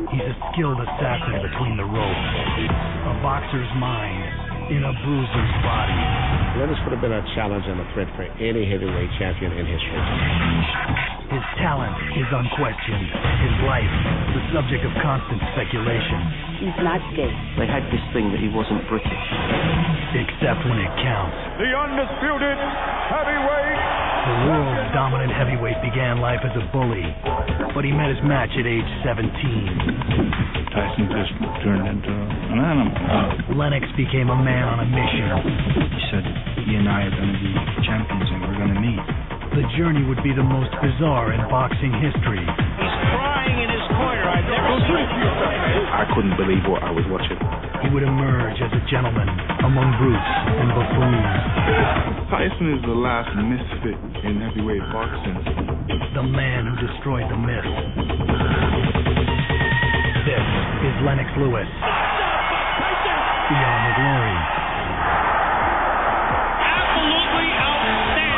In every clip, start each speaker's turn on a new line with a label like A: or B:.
A: He's a skilled assassin between the ropes. A boxer's mind in a bruiser's body.
B: Lennox would have been a challenge and a threat for any heavyweight champion in history.
A: His talent is unquestioned. His life, the subject of constant speculation.
C: He's not gay.
D: They had this thing that he wasn't British.
A: Except when it counts.
E: The undisputed heavyweight.
A: The world's dominant heavyweight began life as a bully, but he met his match at age 17.
F: Tyson just turned into an animal.
A: Lennox became a man on a mission.
F: He said, "You and I are going to be champions and we're going to meet."
A: The journey would be the most bizarre in boxing history.
G: He's crying in his corner. I've never seen it.
B: I couldn't believe what I was watching.
A: He would emerge as a gentleman among brutes and buffoons.
H: Tyson is the last misfit in heavyweight boxing.
A: The man who destroyed the myth. This is Lennox Lewis. Beyond the Glory.
G: Absolutely outstanding.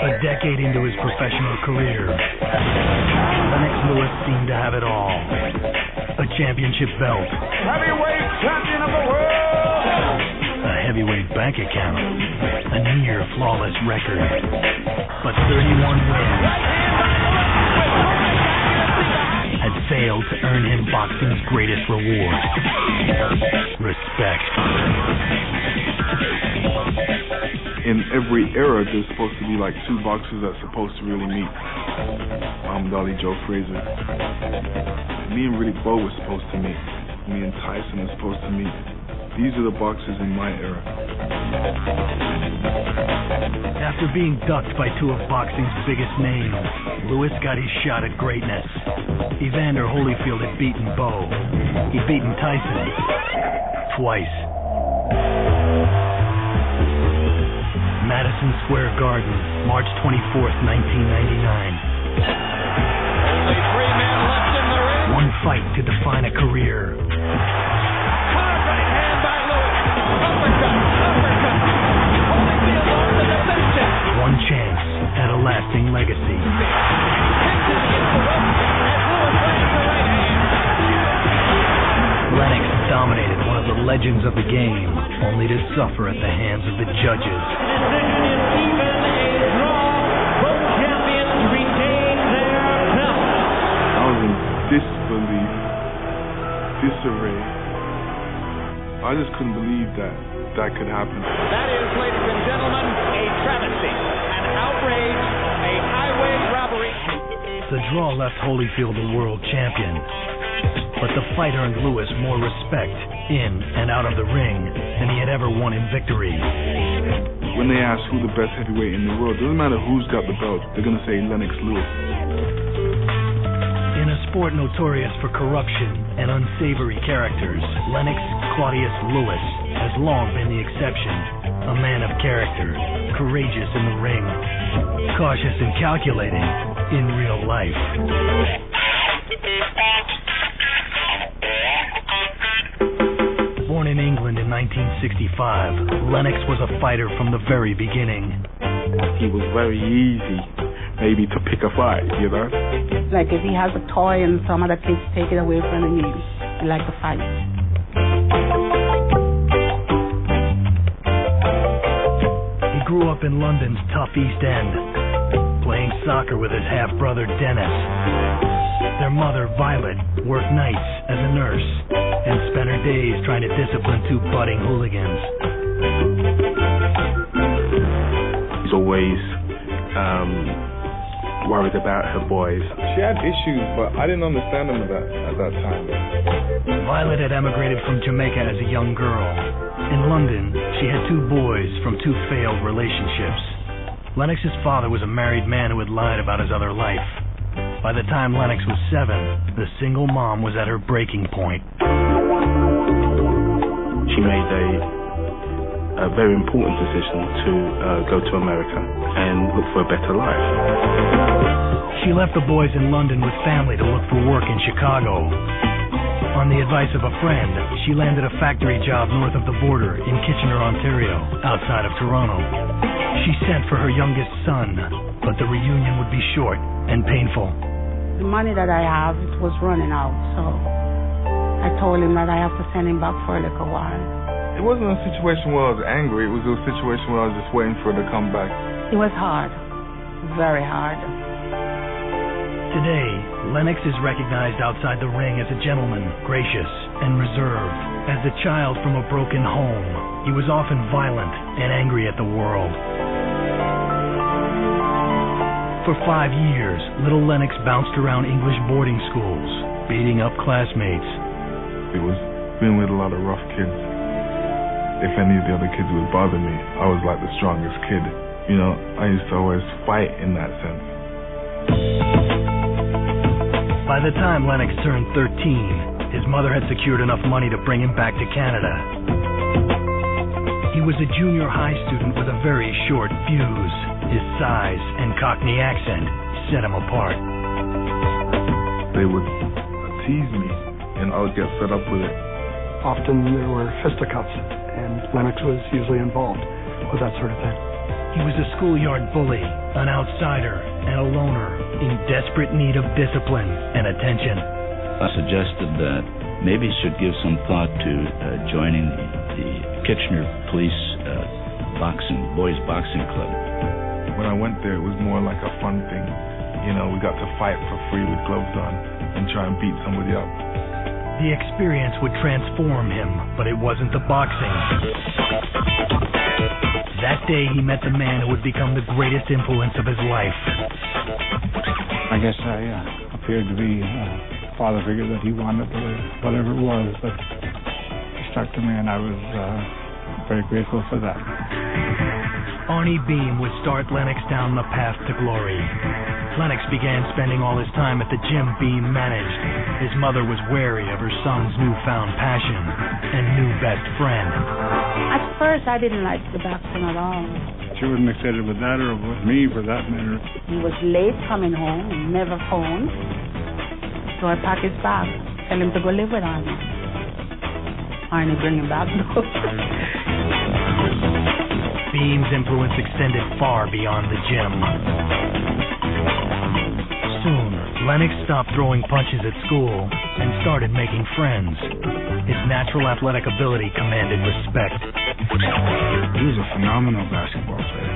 A: A decade into his professional career, Lennox Lewis seemed to have it all. A championship belt.
E: Heavyweight champion of the world.
A: A heavyweight bank account. A near flawless record. But 31 wins had failed to earn him boxing's greatest reward. Respect.
H: In every era, there's supposed to be like two boxers that's supposed to really meet. Muhammad Ali, Joe Frazier. Me and Riddick Bowe were supposed to meet. Me and Tyson are supposed to meet. These are the boxers in my era.
A: After being ducked by two of boxing's biggest names, Lewis got his shot at greatness. Evander Holyfield had beaten Bowe. He'd beaten Tyson twice. Madison Square Garden, March 24th, 1999.
G: Only 3 men left in the ring.
A: One fight to define a career.
G: Hard right hand by Lewis. Uppercut. Holyfield on the defensive.
A: One chance at a lasting legacy.
G: Kicks it against the rope as Lewis lands the right hand.
A: Lennox dominated one of the legends of the game, only to suffer at the hands of the judges.
H: I was in disbelief, disarray. I just couldn't believe that could happen.
G: That is, ladies and gentlemen, a travesty, an outrage, a highway robbery.
A: The draw left Holyfield the world champion, but the fight earned Lewis more respect in and out of the ring than he had ever won in victory.
H: When they ask who the best heavyweight in the world, doesn't matter who's got the belt, they're going to say Lennox Lewis.
A: In a sport notorious for corruption and unsavory characters, Lennox Claudius Lewis has long been the exception. A man of character, courageous in the ring, cautious and calculating in real life. Born in England in 1965, Lennox was a fighter from the very beginning.
B: He was very easy, maybe, to pick a fight, you know?
C: Like if he has a toy and some other kids take it away from him, he like to fight.
A: He grew up in London's tough East End, playing soccer with his half-brother Dennis. Their mother, Violet, worked nights as a nurse and spent her days trying to discipline two budding hooligans.
B: He's always worried about her boys.
H: She had issues, but I didn't understand them at that time.
A: Violet had emigrated from Jamaica as a young girl. In London, she had two boys from two failed relationships. Lennox's father was a married man who had lied about his other life. By the time Lennox was 7, the single mom was at her breaking point.
B: She made a very important decision to go to America and look for a better life.
A: She left the boys in London with family to look for work in Chicago. On the advice of a friend, she landed a factory job north of the border in Kitchener, Ontario, outside of Toronto. She sent for her youngest son, but the reunion would be short and painful.
C: The money that I have, it was running out, so I told him that I have to send him back for a little while.
H: It wasn't a situation where I was angry. It was a situation where I was just waiting for her to come back.
C: It was hard, very hard.
A: Today, Lennox is recognized outside the ring as a gentleman, gracious and reserved. As a child from a broken home, he was often violent and angry at the world. For 5 years, little Lennox bounced around English boarding schools, beating up classmates.
H: It was being with a lot of rough kids. If any of the other kids would bother me, I was like the strongest kid. You know, I used to always fight in that sense.
A: By the time Lennox turned 13, his mother had secured enough money to bring him back to Canada. He was a junior high student with a very short fuse. His size and Cockney accent set him apart.
H: They would tease me, and I would get fed up with it.
I: Often there were fisticuffs, and Lennox was usually involved with that sort of thing.
A: He was a schoolyard bully, an outsider, and a loner in desperate need of discipline and attention.
J: I suggested that maybe he should give some thought to joining the Kitchener Police boys boxing club.
H: When I went there, it was more like a fun thing. You know, we got to fight for free with gloves on and try and beat somebody up.
A: The experience would transform him, but it wasn't the boxing. That day, he met the man who would become the greatest influence of his life.
F: I guess I appeared to be a father figure that he wanted, whatever it was, but he stuck to me, and I was very grateful for that.
A: Arnie Beam would start Lennox down the path to glory. Lennox began spending all his time at the gym Beam managed. His mother was wary of her son's newfound passion and new best friend.
C: At first, I didn't like the boxing at all.
F: She wasn't excited with that, or with me, for that matter.
C: He was late coming home, never phoned. So I packed his bag, tell him to go live with Arnie. Arnie bring him back.
A: Beam's influence extended far beyond the gym. Soon, Lennox stopped throwing punches at school and started making friends. His natural athletic ability commanded respect.
F: He was a phenomenal basketball player.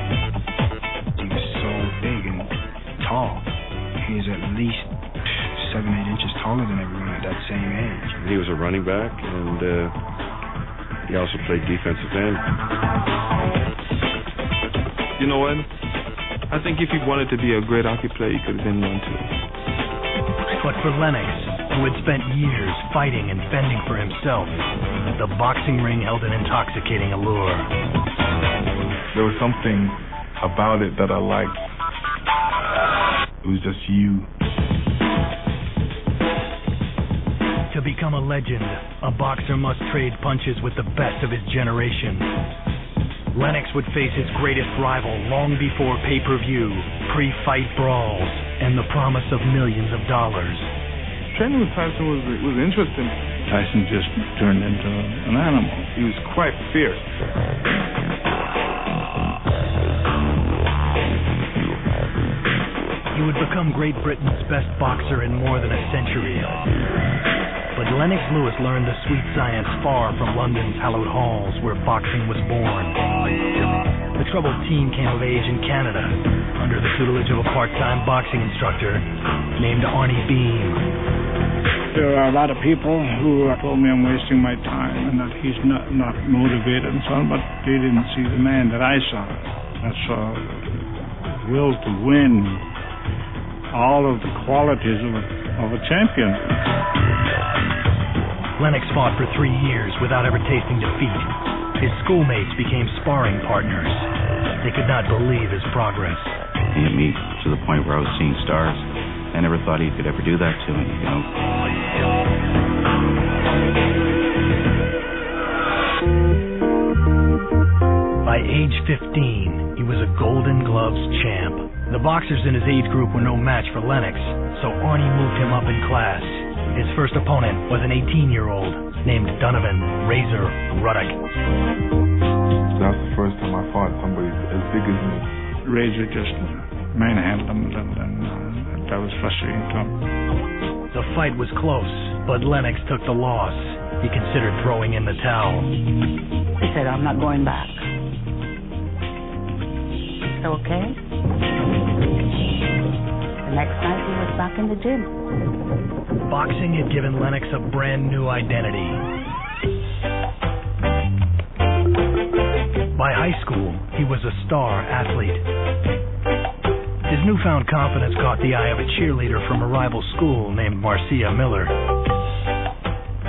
F: He was so big and tall. He was at least 7-8 inches taller than everyone at that same age.
K: He was a running back, and he also played defensive end.
H: You know what? I think if he wanted to be a great hockey player, he could have been one too.
A: But for Lennox, who had spent years fighting and fending for himself, the boxing ring held an intoxicating allure.
H: There was something about it that I liked. It was just you.
A: To become a legend, a boxer must trade punches with the best of his generation. Lennox would face his greatest rival long before pay-per-view, pre-fight brawls, and the promise of millions of dollars.
H: Training with Tyson was interesting.
F: Tyson just turned into an animal.
H: He was quite fierce.
A: He would become Great Britain's best boxer in more than a century. But Lennox Lewis learned the sweet science far from London's hallowed halls where boxing was born. The troubled teen came of age in Canada under the tutelage of a part-time boxing instructor named Arnie Beam.
F: There are a lot of people who told me I'm wasting my time and that he's not motivated and so on, but they didn't see the man that I saw. I saw the will to win, all of the qualities of a champion.
A: Lennox fought for 3 years without ever tasting defeat. His schoolmates became sparring partners. They could not believe his progress.
J: Being me to the point where I was seeing stars, I never thought he could ever do that to me, you know. By
A: age 15, he was a Golden Gloves champ, The boxers in his age group were no match for Lennox, so Arnie moved him up in class. His first opponent was an 18-year-old named Donovan Razor Ruddock.
H: That's the first time I fought somebody as big as me.
F: Razor just manhandled him, and that was frustrating to him.
A: The fight was close, but Lennox took the loss. He considered throwing in the towel.
C: He said, I'm not going back. So, okay. The next night he was back in the gym.
A: Boxing had given Lennox a brand new identity. By high school, he was a star athlete. His newfound confidence caught the eye of a cheerleader from a rival school named Marcia Miller.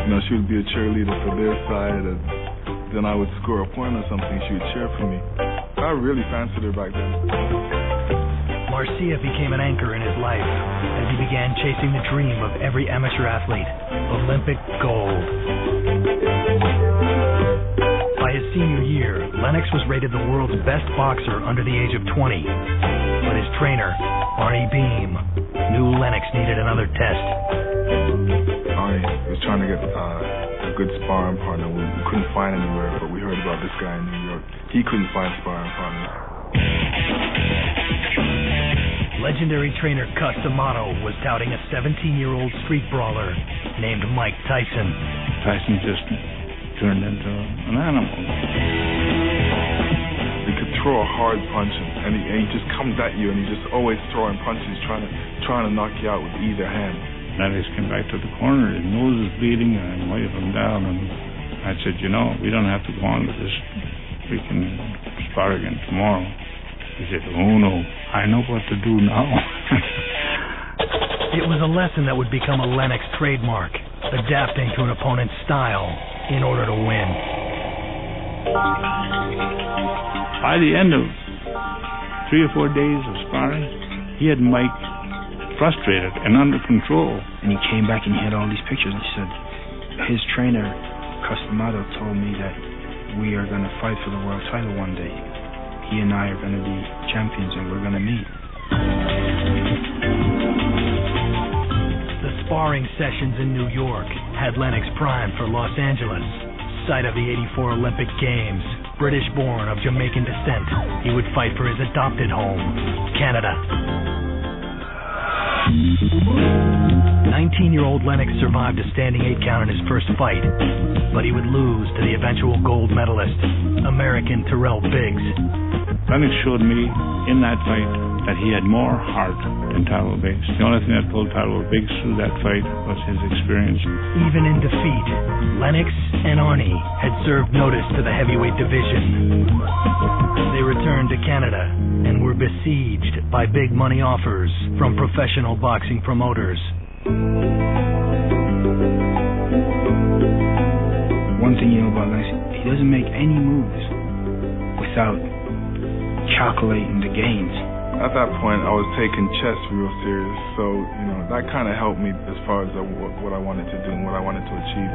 H: You know, she would be a cheerleader for their side, and then I would score a point or something, she would cheer for me. I really fancied her back then.
A: Marcia became an anchor in his life as he began chasing the dream of every amateur athlete, Olympic gold. By his senior year, Lennox was rated the world's best boxer under the age of 20. But his trainer, Arnie Beam, knew Lennox needed another test.
H: Arnie was trying to get a good sparring partner. We couldn't find anywhere, but we heard about this guy in New York. He couldn't find sparring partners.
A: Legendary trainer Cus D'Amato was touting a 17-year-old street brawler named Mike Tyson.
F: Tyson just turned into an animal.
H: He could throw a hard punch, and he just comes at you, and he's just always throwing punches, trying to knock you out with either hand.
F: Lennox came back to the corner, his nose was bleeding, and I waved him down, and I said, you know, we don't have to go on with this. We can spar again tomorrow. He said, oh no, I know what to do now.
A: It was a lesson that would become a Lennox trademark, adapting to an opponent's style in order to win.
F: By the end of 3 or 4 days of sparring, he had Mike frustrated and under control.
L: And he came back and he had all these pictures, and he said, his trainer, Cus D'Amato, told me that we are going to fight for the world title one day. He and I are going to be champions, and we're going to meet.
A: The sparring sessions in New York had Lennox primed for Los Angeles, site of the '84 Olympic Games. British-born of Jamaican descent, he would fight for his adopted home, Canada. 19-year-old Lennox survived a standing 8-count in his first fight, but he would lose to the eventual gold medalist, American Terrell Biggs.
F: Lennox showed me in that fight that he had more heart than Terrell Biggs. The only thing that pulled Terrell Biggs through that fight was his experience.
A: Even in defeat, Lennox and Arnie had served notice to the heavyweight division. They returned to Canada and were besieged by big money offers from professional boxing promoters.
L: One thing you know about Lennox, he doesn't make any moves without calculating the gains.
H: At that point, I was taking chess real serious, so that kind of helped me as far as what I wanted to do and what I wanted to achieve.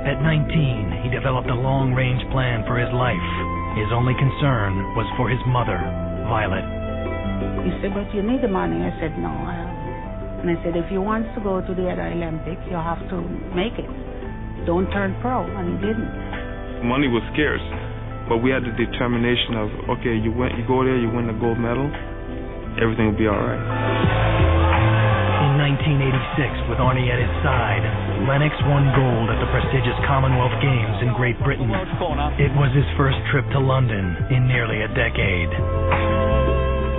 A: At 19, he developed a long-range plan for his life. His only concern was for his mother, Violet.
C: He said, but you need the money. I said, no. And I said, if you want to go to the other Olympic, you have to make it. Don't turn pro. And he didn't.
K: Money was scarce. But we had the determination of, okay, you go there, you win the gold medal, everything will be all right.
A: In 1986, with Arnie at his side, Lennox won gold at the prestigious Commonwealth Games in Great Britain. It was his first trip to London in nearly a decade.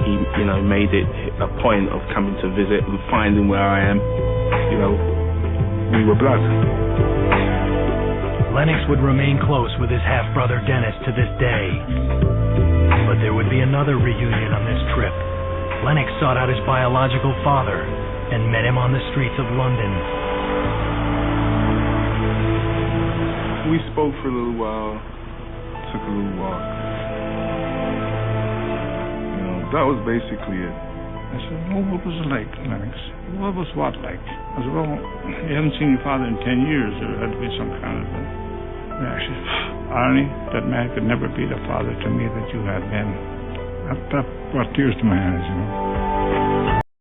B: He, made it a point of coming to visit and finding where I am. We were blood.
A: Lennox would remain close with his half-brother Dennis to this day. But there would be another reunion on this trip. Lennox sought out his biological father and met him on the streets of London.
H: We spoke for a little while, took a little walk. That was basically it.
F: I said, well, what was it like, Lennox? What was what like? I said, well, you haven't seen your father in 10 years. There had to be some kind of a reaction. Arnie, that man could never be the father to me that you have been. That brought tears to my eyes, you know.